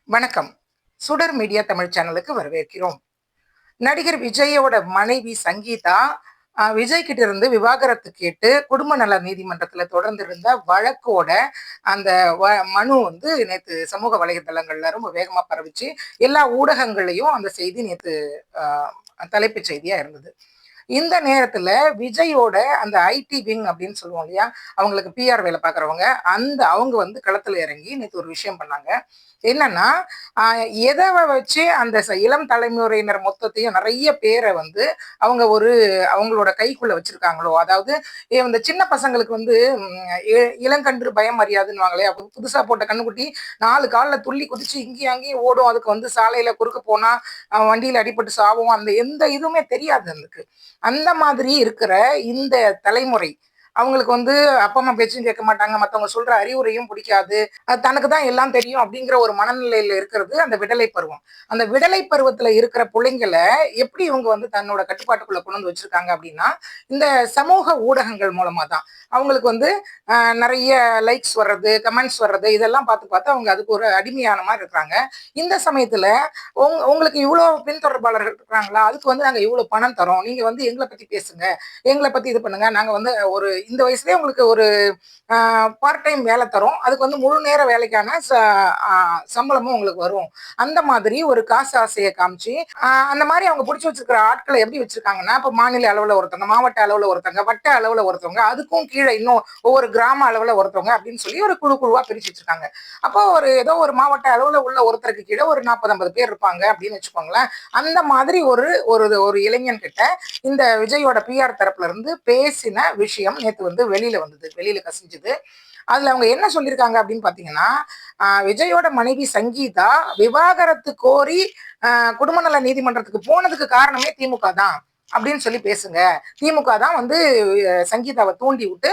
வணக்கம். சுடர் மீடியா தமிழ் சேனலுக்கு வரவேற்கிறோம். நடிகர் விஜயோட மனைவி சங்கீதா விஜய் கிட்ட இருந்து விவாகரத்து கேட்டு குடும்ப நல நீதிமன்றத்துல தொடர்ந்து இருந்த வழக்கோட அந்த மனு வந்து நேத்து சமூக வலைதளங்கள்ல ரொம்ப வேகமா பரவிச்சு. எல்லா ஊடகங்களையும் அந்த செய்தி நேத்து தலைப்புச் செய்தியா இருந்தது. இந்த நேரத்துல விஜயோட அந்த ஐடி விங் அப்படின்னு சொல்லுவோம் இல்லையா, அவங்களுக்கு பிஆர் வேலை பார்க்குறவங்க, அவங்க வந்து களத்துல இறங்கி நேத்து ஒரு விஷயம் பண்ணாங்க. என்னன்னா, எத வச்சு அந்த இளம் தலைமுறையினர் மொத்தத்தையும் நெறைய பேரை வந்து அவங்களோட கைக்குள்ள வச்சிருக்காங்களோ, அதாவது இந்த சின்ன பசங்களுக்கு வந்து இளங்கன்று பயம் அறியாதுன்னுவாங்களே, அப்ப புதுசா போட்ட கண்ணுக்குட்டி 4 கால்ல துள்ளி குதிச்சு இங்கேயும் அங்கேயும் ஓடும். அதுக்கு வந்து சாலையில குறுக்க போனா வண்டியில அடிபட்டு சாவும். அந்த எந்த இதுவுமே தெரியாது அதுக்கு. அந்த மாதிரி இருக்கிற இந்த தலைமுறை அவங்களுக்கு வந்து அப்பா அம்மா பேச்சும் கேட்க மாட்டாங்க. மத்தவங்க சொல்ற அறிவுரையும் பிடிக்காது. தனக்கு தான் எல்லாம் தெரியும் அப்படிங்கிற ஒரு மனநிலையில இருக்கிறது அந்த விடலை பருவம். அந்த விடலை பருவத்துல இருக்கிற புள்ளைங்கள எப்படி இவங்க வந்து தன்னோட கட்டுப்பாட்டுக்குள்ள கொண்டு வந்து வச்சிருக்காங்க அப்படின்னா, இந்த சமூக ஊடகங்கள் மூலமா தான். அவங்களுக்கு வந்து நெறைய லைக்ஸ் வர்றது, கமெண்ட்ஸ் வர்றது இதெல்லாம் பார்த்து பார்த்து அவங்க அதுக்கு ஒரு அடிமையான மாரி இருக்காங்க. இந்த சமயத்துல உங்களுக்கு இவ்ளோ பின்தொடர்பாளர்கள் இருக்கிறாங்களா? அதுக்கு வந்து நாங்க இவ்ளோ பணம் தர்றோம். நீங்க வந்து எங்கள பத்தி பேசுங்க. எங்கள பத்தி இது பண்ணுங்க. நாங்க வந்து இந்த வயசுலயே உங்களுக்கு ஒரு பார்ட் டைம் வேலை தரோம். அதுக்கு வந்து முழு நேர வேலைக்கான சம்பளமும் உங்களுக்கு வரும். அந்த மாதிரி ஒரு காசு ஆசைய காமிச்சு, அந்த மாரி அவங்க புடிச்சு வச்சிருக்கிற ஆட்கள எப்படி வச்சிருக்காங்கன்னா, இப்ப மாநில அளவுல ஒருத்தங்க, மாவட்ட அளவுல ஒருத்தங்க, வட்ட அளவுல ஒருத்தவங்க, அதுக்கும் கீழ இன்னும் ஒவ்வொரு கிராம அளவுல ஒருத்தவங்க அப்படின்னு சொல்லி ஒரு குழுவா பிரிச்சு வச்சிருக்காங்க. அப்போ ஏதோ ஒரு மாவட்ட அளவுல உள்ள ஒருத்தருக்கு கீழ ஒரு 40, 50 பேர் இருப்பாங்க அப்படின்னு வச்சுக்கோங்களேன். அந்த மாதிரி ஒரு ஒரு ஒரு இளைஞன் கிட்ட இந்த விஜயோட பிஆர் தரப்புல இருந்து பேசின விஷயம் நேத்து வந்து வெளியில கசிஞ்சது. அதுல அவங்க என்ன சொல்லியிருக்காங்க அப்படின்னு பாத்தீங்கன்னா, விஜயோட மனைவி சங்கீதா விவாகரத்து கோரி குடும்ப நல நீதிமன்றத்துக்கு போனதுக்கு காரணமே திமுக தான் அப்படின்னு சொல்லி பேசுங்க. திமுக தான் வந்து சங்கீதாவை தூண்டி விட்டு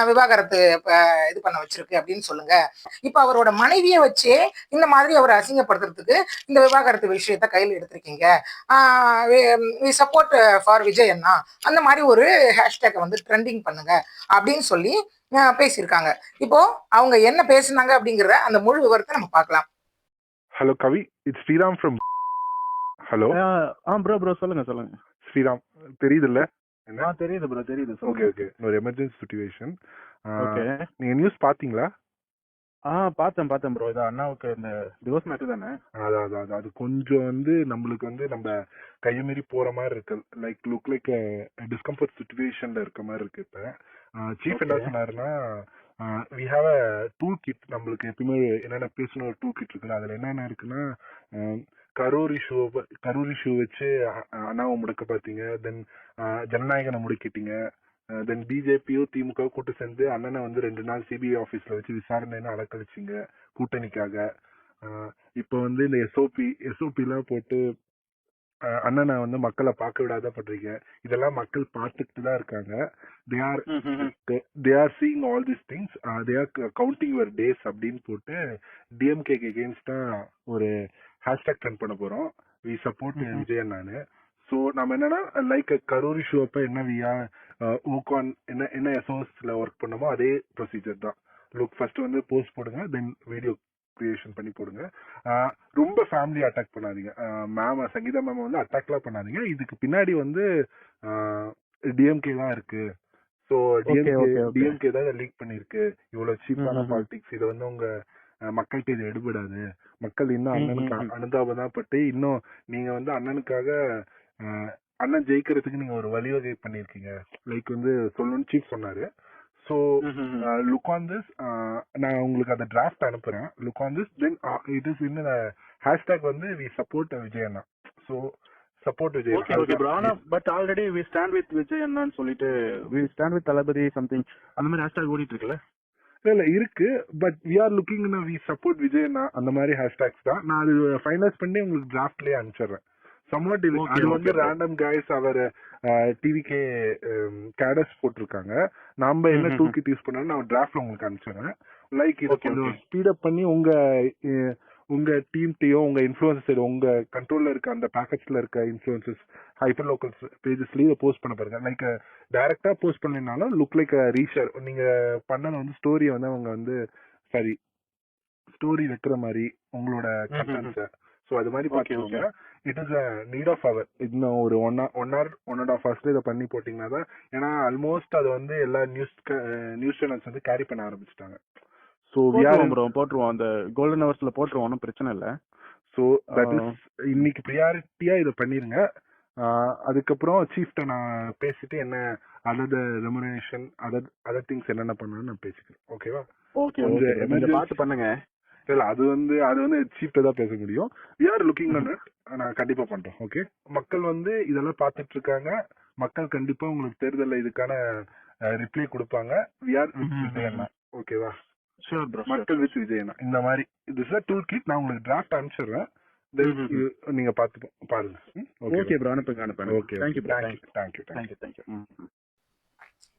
விவாகரத்து இது பண்ண வச்சிருக்கு அப்படின்னு சொல்லுங்க. இப்ப அவரோட மனைவியை வச்சே இந்த மாதிரி அவரை அசிங்கப்படுத்துறதுக்கு இந்த விவாகரத்து விஷயத்த கையில் எடுத்திருக்கீங்க. சப்போர்ட் ஃபார் விஜய் அண்ணா அந்த மாதிரி ஒரு ஹேஷ்டேக் வந்து ட்ரெண்டிங் பண்ணுங்க அப்படின்னு சொல்லி பேசியிருக்காங்க. இப்போ அவங்க என்ன பேசுனாங்க அப்படிங்கிற அந்த முழு விவரத்தை நம்ம பார்க்கலாம். Hello Kavi, it's Sriram from. Hello bro சொல்லுங்க. ஸ்ரீராம் தெரியுதுல்ல? தெரியுது ப்ரோ, தெரியுது. ஓகே ஒரு எமர்ஜென்சி சிச்சுவேஷன். ஓகே. நீங்க நியூஸ் பாத்தீங்களா? பார்த்தேன் ப்ரோ. இது அண்ணாவுக்கு இந்த டிவோர்ஸ் மேட்டர் தானே? அதான் அது கொஞ்சம் வந்து நம்மளுக்கு வந்து நம்ம கையமீறி போற மாதிரி இருக்கு. லுக் லைக் டிஸ்கம்ஃபர்ட் சிச்சுவேஷன்ல இருக்க மாதிரி இருக்கு. இப்ப சீஃப் என்ன சொன்னாருன்னா, we have a tool kit. நம்மளுக்கு எப்பயுமே என்னென்ன பேசணும் ஒரு டூல் கிட் இருக்குல்ல, அதுல என்னென்ன இருக்குன்னா, கரூர் இஷ்யூ வச்சு அண்ணாவை முடக்க பாத்தீங்க. தென் ஜனநாயகனை முடக்கிட்டீங்க. தென் பிஜேபியோ திமுக கூட்டு சேர்ந்து அண்ணனை வந்து 2 நாள் சிபிஐ ஆபீஸ்ல வச்சு விசாரணைன்னு அலக்கழிச்சிங்க கூட்டணிக்காக. இப்போ வந்து இந்த எஸ்ஓபி எல்லாம் போட்டு அண்ணனை வந்து மக்களை பார்க்க விடாத பண்றீங்க. இதெல்லாம் மக்கள் பார்த்துட்டு தான் இருக்காங்க. They are seeing all these things. They are counting your days அப்படின்னு போட்டு டிஎம்கேக்கு எகெயின்ஸ்டா ஒரு ஹேஷ்டாக் ட்ரெண்ட் பண்ண போறோம். வி சப்போர்ட் விஜய் அண்ணான்னு. ஸோ நம்ம என்னன்னா லைக் கரூர் இஷ்யூ அப்ப என்ன வியா ஊகான் என்ன எஸ்ஓஎஸ்ல ஒர்க் பண்ணமோ அதே ப்ரொசீஜர் தான். ஃபர்ஸ்ட் வந்து போஸ்ட் போடுங்க, தென் வீடியோ கிரியேஷன் பண்ணி போடுங்க. ரொம்ப ஃபேமிலி அட்டாக் பண்ணாதீங்க. சங்கீதா மேம் வந்து அட்டாக்லாம் பண்ணாதீங்க. இதுக்கு பின்னாடி வந்து டிஎம்கே தான் இருக்கு. ஸோ டிஎம்கே தான் லீக் பண்ணிருக்கு. இவ்வளவு சீப்பான பாலிடிக்ஸ். இதை வந்து உங்க மக்கள்கிட்ட இது எடுபடாது. மக்கள் இன்னும் அண்ணனுக்கு அனுதாபம் தான் பட்டு இன்னும் நீங்க வந்து அண்ணனுக்காக அண்ணன் ஜெயிக்கிறதுக்கு நீங்க ஒரு வழிவகை பண்ணிருக்கீங்க. லைக் வந்து சொல்லணும்னு சீஃப் சொன்னாரு. So look on this. நான் உங்களுக்கு அந்த டிராஃப்ட் அனுப்புறேன். Look on this. Then it is in hashtag வந்து வி சப்போர்ட் விஜய் அண்ணா. So support Vijay. Okay bro. ஆனா but already we stand with Vijay அண்ணான்னு சொல்லிட்டு we stand with Thalapathy something அந்த மாதிரி ஹேஷ்டாக் ஓடிட்டு இருக்குல்ல? இல்ல இருக்கு. But we are looking we support Vijay அண்ணா அந்த மாதிரி ஹேஷ்டாக்ஸ் தான். நான் அது ஃபைனலைஸ் பண்ணி உங்களுக்கு டிராஃப்ட்லயே அனுப்பிச்சிடுறேன். அது வந்து ரேண்டம் கைஸ் அவர் டிவிகே கேடர்ஸ் போட்டிருக்காங்க. நாம என்ன டூல் கிட் யூஸ் பண்ணாலும் நான் டிராஃப்ட்ல உங்களுக்கு அனுப்பிச்சிடுறேன். லைக் இதை கொஞ்சம் ஸ்பீடப் பண்ணி உங்க டீம்டையோ உங்க இன்ஃபுளுசர்ஸ் உங்க கண்ட்ரோல்ல இருக்க அந்த பேக்கெட்ஸ்ல இருக்க இன்ஃபுளுசர்ஸ் ஹைப்பர் லோக்கல் பேஜஸ்லயே போஸ்ட் பண்ண பாருங்க. லைக் டைரக்டா போஸ்ட் பண்ணீங்கனாலும் லுக் லைக் ரீஷேர். நீங்க பண்ணது வந்து ஸ்டோரியை வந்து அவங்க வந்து சரி ஸ்டோரி வைக்கிற மாதிரி உங்களோட கண்டென்ட்ஸை. ஸோ அது மாதிரி பார்த்துக்கோங்க. It is a need of hour. இன்னும் ஒரு ஒன் ஹவர் 1.5 hours இதை பண்ணி போட்டிங்கன்னா தான். ஏன்னா ஆல்மோஸ்ட் அது வந்து எல்லா நியூஸ் சேனல்ஸ் வந்து கேரி பண்ண ஆரம்பிச்சிட்டாங்க. ஸோ போட்டுருவோம், அந்த கோல்டன் ஹவர்ஸ்ல போட்டுருவோம், ஒன்றும் பிரச்சனை இல்லை. ஸோ தட் இஸ் இன்னைக்கு ப்ரியாரிட்டியா இதை பண்ணிருங்க. அதுக்கப்புறம் சீஃப்ட நான் பேசிட்டு என்ன அதர் ரெமுனரேஷன் அதர் திங்ஸ் என்னென்ன பண்ணணும்னு நான் பேசிக்கிறேன். ஓகேவா? கொஞ்சம் பார்த்து பண்ணுங்க. இல்ல அது வந்து சீஃப்ட தான் பேச முடியும். we are looking on it. நான் கண்டிப்பா பண்றோம். ஓகே, மக்கள் வந்து இதெல்லாம் பார்த்துட்டு இருக்காங்க. மக்கள் கண்டிப்பா உங்களுக்கு தேர்தல்ல இதுக்கான ரிப்ளை கொடுப்பாங்க. we are with விஜயண்ணா. ஓகேவா? Sure bro. மக்கள் வித் விஜயண்ணா இந்த மாதிரி இது டூல் கிட் நான் உங்களுக்கு டிராஃப்ட் அனுப்பிச்சிடுறேன். நீங்க பாருங்க. ஓகே ப்ரோ, அனுப்புங்க. Okay, thank you bro. தேங்க்யூ.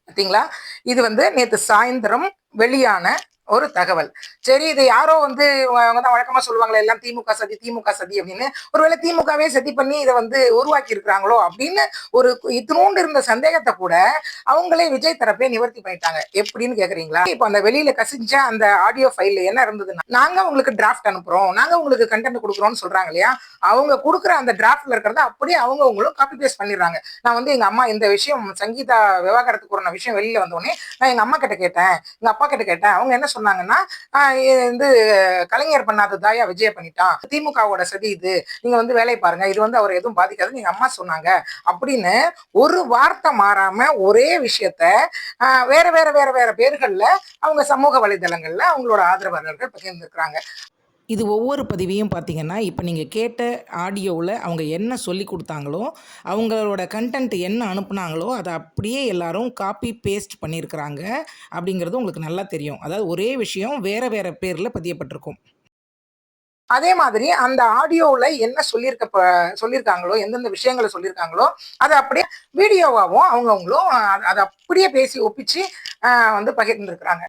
பாத்தீங்களா, இது வந்து நேத்து சாயந்தரம் வெளியான ஒரு தகவல். சரி, இது யாரோ வந்து அவங்க தான் வழக்கமா சொல்லுவாங்களே எல்லாம் திமுக சதி அப்படின்னு, ஒருவேளை திமுகவே சதி பண்ணி இதை வந்து உருவாக்கி இருக்கிறாங்களோ அப்படின்னு ஒரு இத்தினோண்டு இருந்த சந்தேகத்தை கூட அவங்களே விஜய் தரப்பே நிவர்த்தி பண்ணிட்டாங்க. எப்படின்னு கேக்குறீங்களா? இப்போ அந்த வெளியில கசிஞ்ச அந்த ஆடியோ ஃபைல்ல என்ன இருந்ததுன்னா, நாங்க உங்களுக்கு டிராஃப்ட் அனுப்புறோம், நாங்க உங்களுக்கு கண்டென்ட் கொடுக்குறோம்னு சொல்றாங்க இல்லையா? அவங்க கொடுக்குற அந்த டிராஃப்ட்ல இருக்கிறத அப்படியே அவங்களும் காப்பி பேஸ்ட் பண்ணிடுறாங்க. நான் வந்து எங்க அம்மா இந்த விஷயம் சங்கீதா விவாகரத்துக்கு ஒரு விஷயம் வெளியில வந்தோடனே நான் எங்க அம்மா கிட்ட கேட்டேன், எங்க அப்பா கிட்ட கேட்டேன். அவங்க என்ன சொன்னாங்கன்னா, வந்து கலைஞர் பண்ணாததாயா விஜய பண்ணிட்டான், திமுகவோட சதி இது, நீங்க வந்து வேலையை பாருங்க, இது வந்து அவர் எதுவும் பாதிக்காது நீங்க அம்மா சொன்னாங்க அப்படின்னு ஒரு வார்த்தை மாறாம ஒரே விஷயத்த வேற வேற வேற வேற பேர்கள்ல அவங்க சமூக வலைதளங்கள்ல அவங்களோட ஆதரவாளர்கள் பகிர்ந்துருக்கிறாங்க. இது ஒவ்வொரு பதிவையும் பார்த்தீங்கன்னா, இப்போ நீங்கள் கேட்ட ஆடியோவில் அவங்க என்ன சொல்லி கொடுத்தாங்களோ, அவங்களோட கண்டென்ட் என்ன அனுப்புனாங்களோ அதை அப்படியே எல்லாரும் காப்பி பேஸ்ட் பண்ணியிருக்கிறாங்க அப்படிங்கிறது உங்களுக்கு நல்லா தெரியும். அதாவது ஒரே விஷயம் வேறு வேறு பேரில் பதியப்பட்டிருக்கும். அதே மாதிரி அந்த ஆடியோவில் என்ன சொல்லியிருக்காங்களோ, எந்தெந்த விஷயங்களை சொல்லியிருக்காங்களோ அதை அப்படியே வீடியோவாகவும் அவங்களும் அதை அப்படியே பேசி ஒப்பிச்சு வந்து பகிர்ந்துருக்கிறாங்க.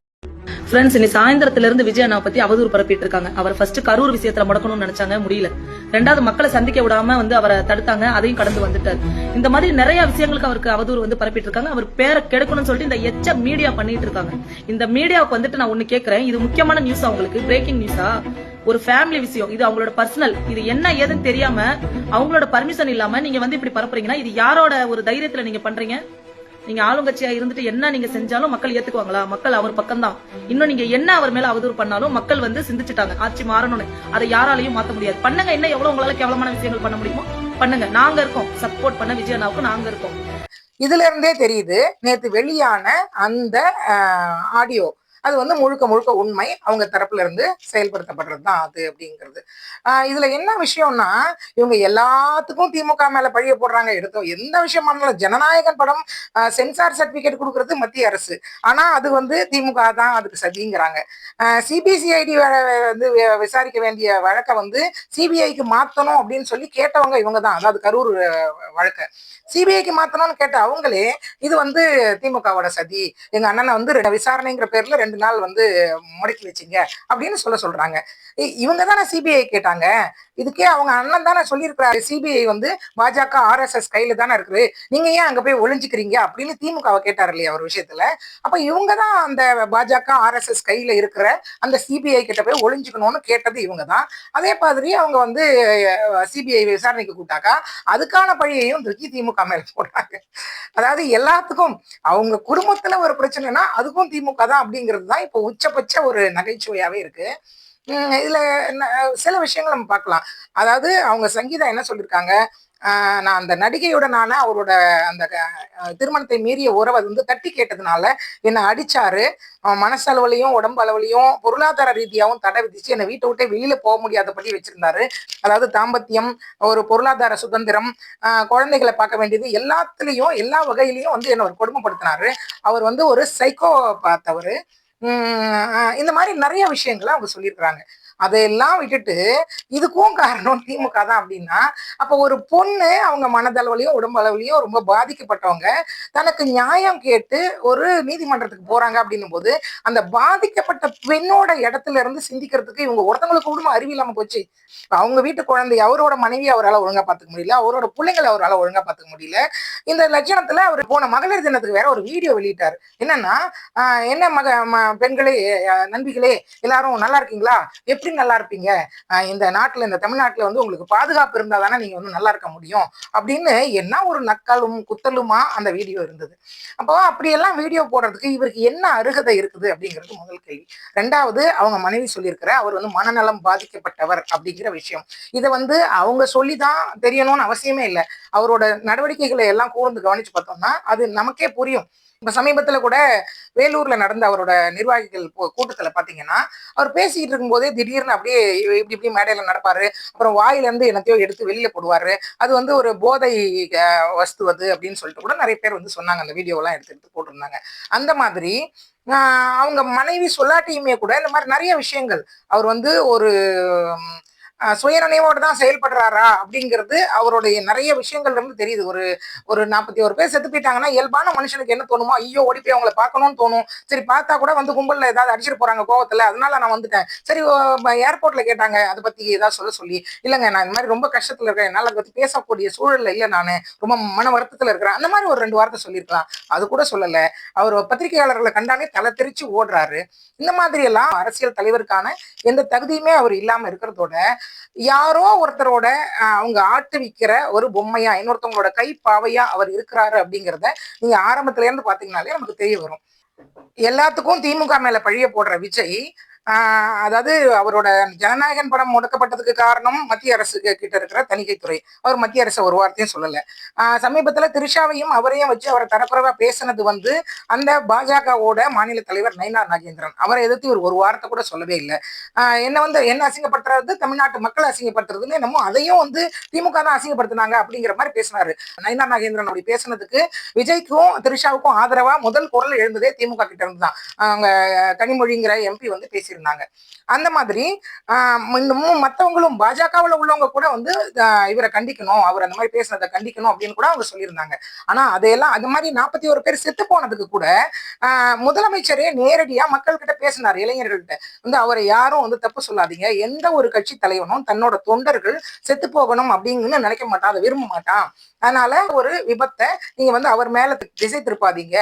ஃப்ரெண்ட்ஸ், இன்னைக்கு சாயந்தரத்துல இருந்து விஜய் அண்ணாவை பத்தி அவதூறு பரப்பிட்டு இருக்காங்க. அவர் ஃபர்ஸ்ட் கரூர் விஷயத்துல முடக்கணும்னு நினைச்சாங்க, முடியல. ரெண்டாவது மக்களை சந்திக்க விடாம வந்து அவரை தடுத்தாங்க, அதையும் கடந்து வந்துட்டார். இந்த மாதிரி நிறைய விஷயங்களுக்கு அவருக்கு அவதூறு வந்து பரப்பிட்டு இருக்காங்க. அவர் பேரை கெடுக்கணும்னு சொல்லிட்டு இந்த எச்ச மீடியா பண்ணிட்டு இருக்காங்க. இந்த மீடியாவுக்கு வந்துட்டு நான் ஒண்ணு கேட்கிறேன், இது முக்கியமான நியூஸா, உங்களுக்கு பிரேக்கிங் நியூஸா? ஒரு ஃபேமிலி விஷயம், இது அவங்களோட பர்சனல், இது என்ன ஏதுன்னு தெரியாம அவங்களோட பர்மிஷன் இல்லாம நீங்க வந்து இப்படி பரப்புறீங்கன்னா இது யாரோட ஒரு தைரியத்துல நீங்க பண்றீங்க? நீங்க ஆளுங்கட்சியா இருந்துட்டு என்ன நீங்க செஞ்சாலும் மக்கள் ஏத்துக்குவாங்களா? மக்கள் அவர் பக்கம் தான். இன்னும் நீங்க என்ன அவர் மேல அவதூறு பண்ணாலும் மக்கள் வந்து சிந்திச்சுட்டாங்க, ஆட்சி மாறணும்னு. அதை யாராலையும் மாத்த முடியாது. பண்ணுங்க, என்ன எவ்வளவு உங்களால கேவலமான விஷயங்கள் பண்ண முடியுமோ பண்ணுங்க. நாங்க இருக்கோம், சப்போர்ட் பண்ண விஜய் அண்ணாவுக்கு நாங்க இருக்கோம். இதுல இருந்தே தெரியுது நேத்து வெளியான அந்த ஆடியோ அது வந்து முழுக்க முழுக்க உண்மை, அவங்க தரப்புல இருந்து செயல்படுத்தப்படுறது தான் அது அப்படிங்கிறது. இதுல என்ன விஷயம்னா, இவங்க எல்லாத்துக்கும் திமுக மேல பழிய போடுறாங்க. எடுத்தோம் எந்த விஷயமா இருந்தாலும், ஜனநாயகன் படம் சென்சார் சர்டிபிகேட் கொடுக்கறது மத்திய அரசு, ஆனா அது வந்து திமுக தான் அதுக்கு சதிங்கிறாங்க. சிபிசிஐடி வந்து விசாரிக்க வேண்டிய வழக்கை வந்து சிபிஐக்கு மாத்தணும் அப்படின்னு சொல்லி கேட்டவங்க இவங்க தான். அதாவது கரூர் வழக்க சிபிஐக்கு மாத்தணும்னு கேட்ட அவங்களே இது வந்து திமுகவோட சதி, எங்க அண்ணனை வந்து விசாரணைங்கிற பேர்ல 2 நாள் வந்து முடக்கி வச்சிங்க அப்படின்னு சொல்றாங்க. இவங்க தானே சிபிஐ கேட்டாங்க. இதுக்கே அவங்க அண்ணன் தானே சொல்லியிருக்கிறாரு, சிபிஐ வந்து பாஜக RSS கையில தானே இருக்குது, நீங்க ஏன் அங்க போய் ஒளிஞ்சுக்கிறீங்க அப்படின்னு திமுகவை கேட்டார் இல்லையா ஒரு விஷயத்துல. அப்ப இவங்க தான் அந்த பாஜக RSS கையில இருக்கிற அந்த சிபிஐ கிட்ட போய் ஒளிஞ்சுக்கணும்னு கேட்டது இவங்க தான். அதே மாதிரி அவங்க வந்து சிபிஐ விசாரணைக்கு கூட்டாக்கா அதுக்கான பழியையும் தூக்கி திமுக மேல போடுறாங்க. அதாவது எல்லாத்துக்கும் அவங்க குடும்பத்துல ஒரு பிரச்சனைனா அதுக்கும் திமுக தான் அப்படிங்கிறது தான் இப்போ உச்சபட்ச ஒரு நகைச்சுவையாவே இருக்கு. இதுல சில விஷயங்கள் நம்ம பார்க்கலாம். அதாவது அவங்க சங்கீதா என்ன சொல்லியிருக்காங்க, நான் அந்த நடிகையுடனான அவரோட அந்த திருமணத்தை மீறிய உறவை வந்து தட்டி கேட்டதுனால என்னை அடிச்சாரு, மனசளவுலையும் உடம்பு அளவுலையும் பொருளாதார ரீதியாகவும் தடை விதிச்சு என்னை வீட்டை விட்டே வெளியில போக முடியாதபடி வச்சிருந்தாரு. அதாவது தாம்பத்தியம், ஒரு பொருளாதார சுதந்திரம், குழந்தைகளை பார்க்க வேண்டியது, எல்லாத்துலேயும் எல்லா வகையிலையும் வந்து என்னை ஒரு கொடுமைப்படுத்தினாரு. அவர் வந்து ஒரு சைக்கோ பார்த்தவர். இந்த மாதிரி நிறைய விஷயங்களை அவங்க சொல்லியிருக்கிறாங்க. அதையெல்லாம் விட்டுட்டு இதுக்கும் காரணம் திமுக தான் அப்படின்னா, அப்போ ஒரு பொண்ணு அவங்க மனதளவுலையும் உடம்பு அளவுலையும் ரொம்ப பாதிக்கப்பட்டவங்க தனக்கு நியாயம் கேட்டு ஒரு நீதிமன்றத்துக்கு போறாங்க அப்படின்னும் போது அந்த பாதிக்கப்பட்ட பெண்ணோட இடத்துல இருந்து சிந்திக்கிறதுக்கு இவங்க ஒருத்தவங்களுக்கு கூட அறிவு இல்லாம போச்சு. அவங்க வீட்டு குழந்தை, அவரோட மனைவி அவரால் ஒழுங்கா பார்த்துக்க முடியல, அவரோட பிள்ளைங்களை அவரால் ஒழுங்கா பார்த்துக்க முடியல. இந்த லட்சணத்துல அவர் போன மகளிர் தினத்துக்கு வேற ஒரு வீடியோ வெளியிட்டாரு. என்னன்னா, என்ன பெண்களே, நண்பிகளே, எல்லாரும் நல்லா இருக்கீங்களா, எப்படி எப்படி நல்லா இருப்பீங்க, இந்த நாட்டுல இந்த தமிழ்நாட்டுல வந்து உங்களுக்கு பாதுகாப்பு இருந்தா தானே நீங்க வந்து நல்லா இருக்க முடியும் அப்படின்னு என்ன ஒரு நக்கலும் குத்தலுமா அந்த வீடியோ இருந்தது. அப்போ அப்படியெல்லாம் வீடியோ போடுறதுக்கு இவருக்கு என்ன அருகதை இருக்குது அப்படிங்கிறது முதல் கேள்வி. ரெண்டாவது, அவங்க மனைவி சொல்லியிருக்கிற அவர் வந்து மனநலம் பாதிக்கப்பட்டவர் அப்படிங்கிற விஷயம். இதை வந்து அவங்க சொல்லிதான் தெரியணும்னு அவசியமே இல்லை. அவரோட நடவடிக்கைகளை எல்லாம் கூர்ந்து கவனிச்சு பார்த்தோம்னா அது நமக்கே புரியும். இப்ப சமீபத்துல கூட வேலூர்ல நடந்த அவரோட நிர்வாகிகள் கூட்டத்துல பாத்தீங்கன்னா, அவர் பேசிக்கிட்டு இருக்கும்போதே திடீர்னு அப்படியே இப்படி இப்படி மேடையில நடப்பாரு. அப்புறம் வாயில இருந்து என்னத்தையோ எடுத்து வெளியில போடுவாரு. அது வந்து ஒரு போதை வஸ்து அது அப்படின்னு சொல்லிட்டு கூட நிறைய பேர் வந்து சொன்னாங்க. அந்த வீடியோலாம் எடுத்து எடுத்து போட்டிருந்தாங்க. அந்த மாதிரி அவங்க மனைவி சொல்லாட்டியுமே கூட இந்த மாதிரி நிறைய விஷயங்கள் அவர் வந்து ஒரு சுயநினைவோடு தான் செயல்படுறாரா அப்படிங்கிறது அவருடைய நிறைய விஷயங்கள்ல இருந்து தெரியுது. ஒரு ஒரு 41 பேர் செத்து போயிட்டாங்கன்னா இயல்பான மனுஷனுக்கு என்ன தோணுமோ, ஐயோ ஓடி போய் அவங்களை பார்க்கணும்னு தோணும். சரி பார்த்தா கூட வந்து கும்பல்ல ஏதாவது அடிச்சிட்டு போறாங்க கோவத்துல, அதனால நான் வந்துட்டேன். சரி ஏர்போர்ட்ல கேட்டாங்க அதை பத்தி ஏதாவது சொல்லி, இல்லைங்க நான் இந்த மாதிரி ரொம்ப கஷ்டத்துல இருக்கேன், என்னால அதை பத்தி பேசக்கூடிய சூழல்ல இல்லை, நான் ரொம்ப மன வருத்தத்துல இருக்கிறேன், அந்த மாதிரி ஒரு 2 வார்த்தை சொல்லியிருக்கலாம். அது கூட சொல்லல. அவர் பத்திரிகையாளர்களை கண்டாலே தலை தெரிச்சு ஓடுறாரு. இந்த மாதிரி எல்லாம் அரசியல் தலைவருக்கான எந்த தகுதியுமே அவர் இல்லாம இருக்கிறதோட யாரோ ஒருத்தரோட அவங்க ஆட்டுவிக்கிற ஒரு பொம்மையா, இன்னொருத்தவங்களோட கை பாவையா அவர் இருக்கிறாரு அப்படிங்கிறத நீங்க ஆரம்பத்துல இருந்து பாத்தீங்கன்னாலே நமக்கு தெரிய வரும். எல்லாத்துக்கும் திமுக மேல பழிய போடுற விஜய், அதாவது அவரோட ஜனநாயகன் படம் முடக்கப்பட்டதுக்கு காரணம் மத்திய அரசு கிட்ட இருக்கிற தணிக்கைத்துறை. அவர் மத்திய அரசு ஒரு வார்த்தையும் சொல்லல. சமீபத்துல திரிஷாவையும் அவரையும் வச்சு அவரை தரக்குறைவா பேசினது வந்து அந்த பாஜகவோட மாநில தலைவர் நயினார் நாகேந்திரன். அவரை எதிர்த்து ஒரு வார்த்தை கூட சொல்லவே இல்லை. என்ன அசிங்கப்படுத்துறது, தமிழ்நாட்டு மக்களை அசிங்கப்படுத்துறதுன்னு என்னமோ அதையும் வந்து திமுக தான் அசிங்கப்படுத்தினாங்க அப்படிங்கிற மாதிரி பேசினாரு. நயினார் நாகேந்திரன் அப்படி பேசினதுக்கு விஜய்க்கும் திரிஷாவுக்கும் ஆதரவா முதல் குரல் எழுந்ததே திமுக கிட்ட இருந்து தான். அவங்க கனிமொழிங்கிற எம்பி வந்து பேசியிருந்தாங்க. அந்த மாதிரி மற்றவங்களும் பாஜகவில் உள்ளவங்க கூட வந்து இவரை கண்டிக்கணும், அவர் அந்த மாதிரி பேசுனதை கண்டிக்கணும் அப்படின்னு கூட அவங்க சொல்லியிருந்தாங்க. ஆனா அதையெல்லாம் அது மாதிரி 41 பேர் செத்து போனதுக்கு கூட முதலமைச்சரே நேரடியா மக்கள் கிட்ட பேசினார். இளைஞர்கள்ட்ட வந்து அவரை யாரும் வந்து தப்பு சொல்லாதீங்க, எந்த ஒரு கட்சி தலைவனும் தன்னோட தொண்டர்கள் செத்து போகணும் அப்படின்னு நினைக்க மாட்டான், அதை விரும்ப மாட்டான், அதனால ஒரு விபத்தை நீங்க வந்து அவர் மேல திசை திருப்பாதீங்க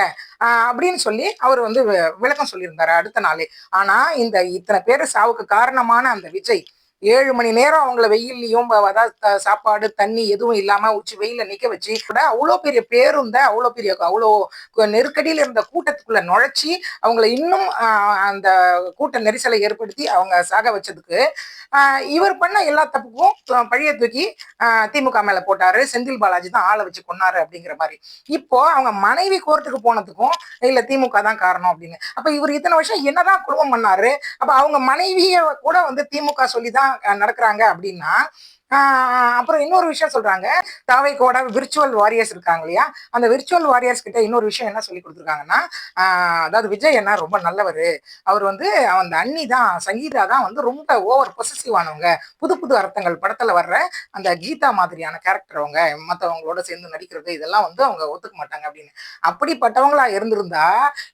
அப்படின்னு சொல்லி அவர் வந்து விளக்கம் சொல்லியிருந்தாரு அடுத்த நாளே. ஆனா இந்த இத்தனை பேர் சாவுக்கு காரணமான அந்த விஜய் 7 மணி நேரம் அவங்கள வெயில்லையும், அதாவது சாப்பாடு தண்ணி எதுவும் இல்லாம உச்சி வெயில நிக்க வச்சு கூட அவ்வளோ பெரிய பேருந்த அவ்வளோ நெருக்கடியில இருந்த கூட்டத்துக்குள்ள நுழைச்சி அவங்கள இன்னும் அந்த கூட்ட நெரிசலை ஏற்படுத்தி அவங்க சாக வச்சதுக்கு இவர் பண்ண எல்லா தப்புக்கும் பழிய தூக்கி திமுக மேல போட்டாரு. செந்தில் பாலாஜி தான் ஆளை வச்சு கொன்னாரு அப்படிங்கிற மாதிரி. இப்போ அவங்க மனைவி கோர்ட்டுக்கு போனதுக்கும் இல்ல திமுக தான் காரணம் அப்படின்னு. அப்ப இவர் இத்தனை வருஷம் என்னதான் குடும்பம் பண்ணாரு? அப்ப அவங்க மனைவிய கூட வந்து திமுக சொல்லிதான் நடக்கிறாங்க அப்படின்னா, அப்புறம் இன்னொரு விஷயம் சொல்றாங்க, தாவைக்கோட விர்ச்சுவல் வாரியர்ஸ் இருக்காங்க இல்லையா, அந்த விர்ச்சுவல் வாரியர்ஸ் கிட்ட இன்னொரு விஷயம் என்ன சொல்லி கொடுத்துருக்காங்கன்னா, அதாவது விஜய் என்ன ரொம்ப நல்லவர், அவர் வந்து அந்த அண்ணி தான் சங்கீதா தான் வந்து ரொம்ப ஓவர் பொசசிவ் ஆனவங்க, புது புது அர்த்தங்கள் படத்துல வர்ற அந்த கீதா மாதிரியான கேரக்டர் அவங்க மற்றவங்களோட சேர்ந்து நடிக்கிறது இதெல்லாம் வந்து அவங்க ஒத்துக்க மாட்டாங்க அப்படின்னு. அப்படிப்பட்டவங்களா இருந்திருந்தா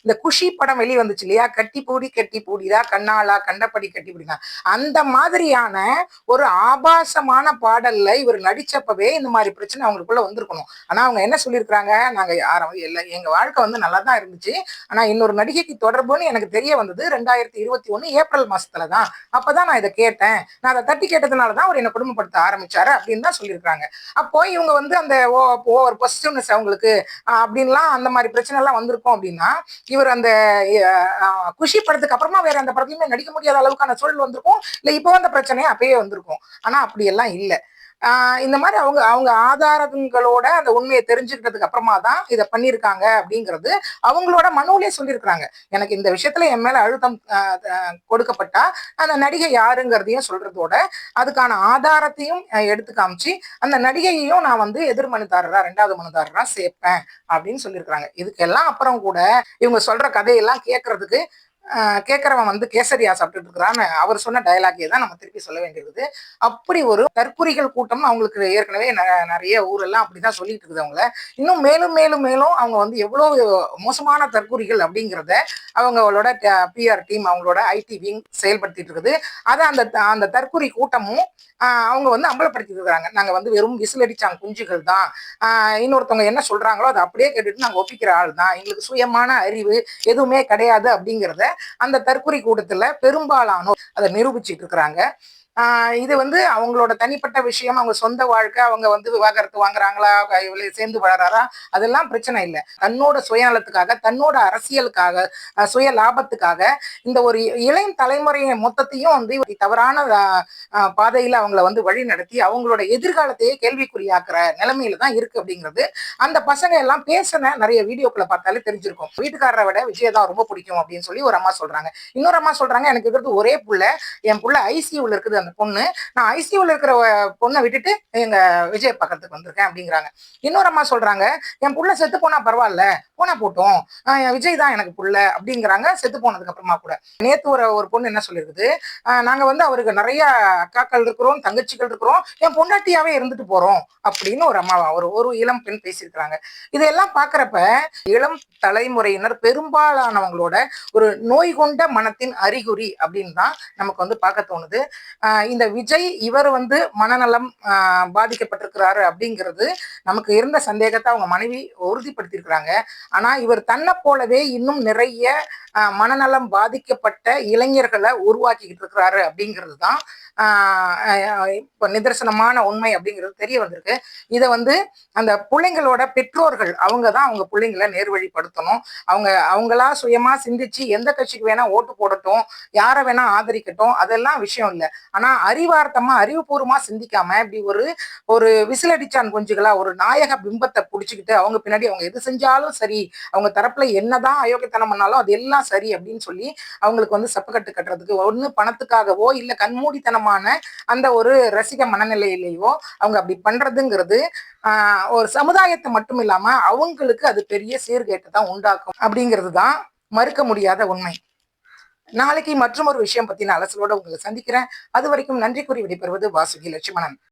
இந்த குஷி படம் வெளியே வந்துச்சு இல்லையா, கட்டி பூடிதா கண்ணாலா கண்டபடி கட்டி பூடிதான், அந்த மாதிரியான ஒரு ஆபாசமான பாடல்ல இவர் நடிச்சப்பவே இந்த மாதிரி பிரச்சனை அவங்களுக்குள்ள வந்திருக்கணும். ஆனா அவங்க என்ன சொல்லியிருக்காங்க, நாங்க யாரும் எங்க வாழ்க்கை வந்து நல்லா தான் இருந்துச்சு, ஆனா இன்னொரு நடிகைக்கு தொடர்புன்னு எனக்கு தெரிய வந்தது 2021 ஏப்ரல் மாசத்துலதான், அப்பதான் நான் இதை கேட்டேன், நான் அதை தட்டி கேட்டதுனாலதான் அவர் என்ன குடும்பப்படுத்த ஆரம்பிச்சாரு அப்படின்னு தான் சொல்லியிருக்காங்க. அப்போ இவங்க வந்து அந்த ஓவர் பொசிட்டிவ்னஸ் அவங்களுக்கு அப்படின்லாம் அந்த மாதிரி பிரச்சனை எல்லாம் வந்திருக்கும் அப்படின்னா, இவர் அந்த குஷி படத்துக்கு அப்புறமா வேற அந்த படத்துலயுமே நடிக்க முடியாத அளவுக்கான சூழல் வந்திருக்கும், இல்ல இப்போ வந்த பிரச்சனையே அப்பயே வந்திருக்கும். ஆனா அப்படி எல்லாம் இல்ல. இந்த மாதிரி அவங்க ஆதாரங்களோட அந்த உண்மையை தெரிஞ்சுக்கிட்டதுக்கு அப்புறமா தான் இதை பண்ணியிருக்காங்க அப்படிங்கிறது அவங்களோட மனுவிலே சொல்லியிருக்கிறாங்க. எனக்கு இந்த விஷயத்துல என் மேல அழுத்தம் கொடுக்கப்பட்டா அந்த நடிகை யாருங்கிறதையும் சொல்றதோட அதுக்கான ஆதாரத்தையும் எடுத்து காமிச்சு அந்த நடிகையையும் நான் வந்து எதிர் மனுதாரரா 2வது மனுதாரரா சேர்ப்பேன் அப்படின்னு சொல்லியிருக்கிறாங்க. இதுக்கெல்லாம் அப்புறம் கூட இவங்க சொல்ற கதையெல்லாம் கேட்கறவன் வந்து கேசரியா சாப்பிட்டுட்டு இருக்கிறான்னு அவர் சொன்ன டயலாகே தான் நம்ம திருப்பி சொல்ல வேண்டியிருக்குது. அப்படி ஒரு தற்குறிகள் கூட்டம் அவங்களுக்கு ஏற்கனவே நிறைய ஊரெல்லாம் அப்படிதான் சொல்லிட்டு இருக்குது. அவங்கள இன்னும் மேலும் மேலும் மேலும் அவங்க வந்து எவ்வளவு மோசமான தற்குறிகள் அப்படிங்கிறத அவங்களோட பிஆர் டீம் அவங்களோட ஐடி விங் செயல்படுத்திட்டு இருக்குது. அதை அந்த தற்குறி கூட்டமும் அவங்க வந்து அம்பலப்படுத்திட்டு இருக்கிறாங்க. நாங்க வந்து வெறும் விசிலடிச்சாங்க குஞ்சுகள் தான், இன்னொருத்தவங்க என்ன சொல்றாங்களோ அதை அப்படியே கேட்டுட்டு நாங்க ஒப்பிக்கிற ஆள் தான், எங்களுக்கு சுயமான அறிவு எதுவுமே கிடையாது அப்படிங்கிறத அந்த தற்கொலை கூட்டத்துல பெரும்பாலானோர் அதை நிரூபிச்சிட்டு இருக்கிறாங்க. இது வந்து அவங்களோட தனிப்பட்ட விஷயம், அவங்க சொந்த வாழ்க்கை, அவங்க வந்து விவாகரத்து வாங்குறாங்களா, சேர்ந்து வளராரா, அதெல்லாம் பிரச்சனை இல்லை. தன்னோட சுயநலத்துக்காக, தன்னோட அரசியலுக்காக, சுய லாபத்துக்காக இந்த ஒரு இளைய தலைமுறையை மொத்தத்தையும் வந்து தவறான பாதையில அவங்கள வந்து வழி நடத்தி அவங்களோட எதிர்காலத்தையே கேள்விக்குறியாக்குற நிலைமையில தான் இருக்கு அப்படிங்கிறது அந்த பசங்க எல்லாம் பேசின நிறைய வீடியோக்களை பார்த்தாலே தெரிஞ்சிருக்கும். வீட்டுக்காரரை விட விஜய் தான் ரொம்ப பிடிக்கும் அப்படின்னு சொல்லி ஒரு அம்மா சொல்றாங்க. இன்னொரு அம்மா சொல்றாங்க, எனக்கு இருக்கிறது ஒரே புள்ள, என் புள்ள ஐசியூல இருக்குது, அந்த பொண்ணு, நான் ஐசியூல இருக்கிற பொண்ணை விட்டுட்டு எங்க விஜய் பக்கத்துக்கு வந்திருக்கேன் அப்படிங்கிறாங்க. இன்னொரு அம்மா சொல்றாங்க, என் புள்ள செத்து போனா பரவாயில்ல, போனா போட்டோம், விஜய் தான் எனக்கு புள்ள அப்படிங்கிறாங்க. செத்து போனதுக்கு அப்புறமா கூட நேத்து ஒரு பொண்ணு என்ன சொல்லிருக்குது, நாங்க வந்து அவருக்கு நிறைய அக்காக்கள் இருக்கிறோம், தங்கச்சிகள் இருக்கிறோம், என் பொண்டாட்டியாவே இருந்துட்டு போறோம் அப்படின்னு ஒரு அம்மா ஒரு இளம் பெண் பேசியிருக்கிறாங்க. இதெல்லாம் பாக்குறப்ப இளம் தலைமுறையினர் பெரும்பாலானவங்களோட ஒரு நோய் கொண்ட மனத்தின் அறிகுறி அப்படின்னு தான் நமக்கு வந்து பார்க்க தோணுது. இந்த விஜய் இவர் வந்து மனநலம் பாதிக்கப்பட்டிருக்கிறாரு அப்படிங்கிறது நமக்கு இருந்த சந்தேகத்தை அவங்க மனைவி உறுதிப்படுத்தியிருக்கிறாங்க. ஆனா இவர் தன்னை போலவே இன்னும் நிறைய மனநலம் பாதிக்கப்பட்ட இளைஞர்களை உருவாக்கிக்கிட்டு இருக்கிறாரு அப்படிங்கிறது தான் இப்போ நிதர்சனமான உண்மை அப்படிங்கிறது தெரிய வந்திருக்கு. இதை வந்து அந்த பிள்ளைங்களோட பெற்றோர்கள் அவங்க தான் அவங்க பிள்ளைங்களை நேர்வழிப்படுத்தணும். அவங்களா சுயமா சிந்திச்சு எந்த கட்சிக்கு வேணா ஓட்டு போடட்டும், யாரை வேணா ஆதரிக்கட்டும், அதெல்லாம் விஷயம் இல்லை. ஆனா அறிவார்த்தமா அறிவுபூர்வமா சிந்திக்காம இப்படி ஒரு விசிலடிச்சான் குஞ்சுகளா ஒரு நாயக பிம்பத்தை புடிச்சுக்கிட்டு அவங்க பின்னாடி அவங்க எது செஞ்சாலும் சரி, அவங்க தரப்புல என்னதான் அயோக்கியத்தனம் பண்ணாலும் அது எல்லாம் சரி அப்படின்னு சொல்லி அவங்களுக்கு வந்து சப்பக்கட்டு கட்டுறதுக்கு ஒண்ணு பணத்துக்காகவோ இல்ல கண்மூடித்தனமான அந்த ஒரு ரசிக மனநிலையிலேயோ அவங்க அப்படி பண்றதுங்கிறது ஒரு சமுதாயத்தை மட்டும் இல்லாம அவங்களுக்கு அது பெரிய சீர்கேட்டை தான் உண்டாக்கும் அப்படிங்கிறது தான் மறுக்க முடியாத உண்மை. நாளைக்கு மற்றும் ஒரு விஷயம் பத்தின அலசலோட உங்களை சந்திக்கிறேன். அது வரைக்கும் நன்றி கூறி விடைபெறுவது வாசுகி லட்சுமணன்.